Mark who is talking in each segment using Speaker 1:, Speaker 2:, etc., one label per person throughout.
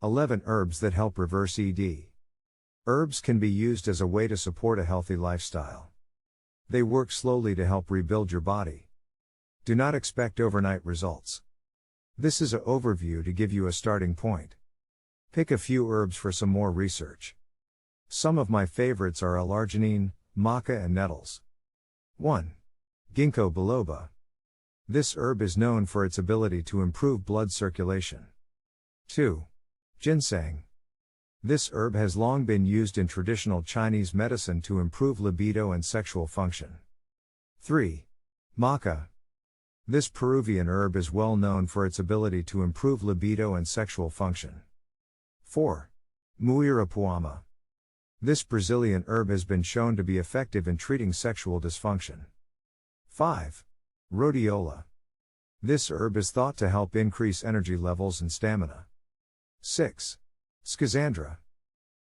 Speaker 1: 11 Herbs that help reverse ED. Herbs can be used as a way to support a healthy lifestyle. They work slowly to help rebuild your body. Do not expect overnight results. This is an overview to give you a starting point. Pick a few herbs for some more research. Some of my favorites are L-arginine, Maca and nettles. 1. Ginkgo Biloba. This herb is known for its ability to improve blood circulation. 2. Ginseng. This herb has long been used in traditional Chinese medicine to improve libido and sexual function. 3. Maca. This Peruvian herb is well known for its ability to improve libido and sexual function. 4. Muirapuama. This Brazilian herb has been shown to be effective in treating sexual dysfunction. 5. Rhodiola. This herb is thought to help increase energy levels and stamina. 6. Schizandra.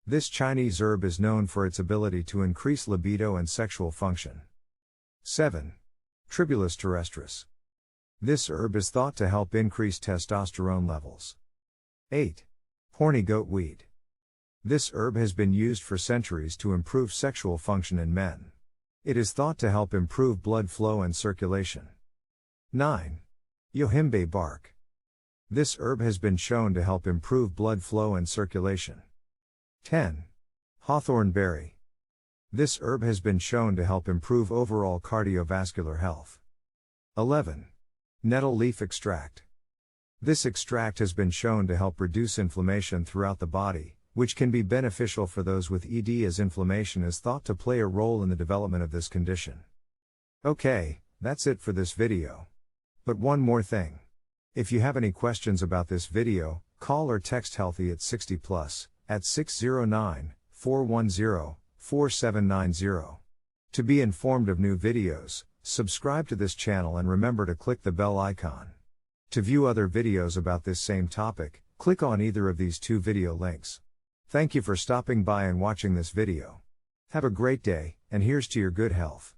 Speaker 1: This Chinese herb is known for its ability to increase libido and sexual function. 7. Tribulus terrestris. This herb is thought to help increase testosterone levels. 8. Horny goatweed. This herb has been used for centuries to improve sexual function in men. It is thought to help improve blood flow and circulation. 9. Yohimbe bark. This herb has been shown to help improve blood flow and circulation. 10. Hawthorn berry. This herb has been shown to help improve overall cardiovascular health. 11. Nettle leaf extract. This extract has been shown to help reduce inflammation throughout the body, which can be beneficial for those with ED as inflammation is thought to play a role in the development of this condition. Okay, that's it for this video. But one more thing. If you have any questions about this video, call or text Healthy at 60+ at 609-410-4790. To be informed of new videos, subscribe to this channel and remember to click the bell icon. To view other videos about this same topic, click on either of these two video links. Thank you for stopping by and watching this video. Have a great day, and here's to your good health.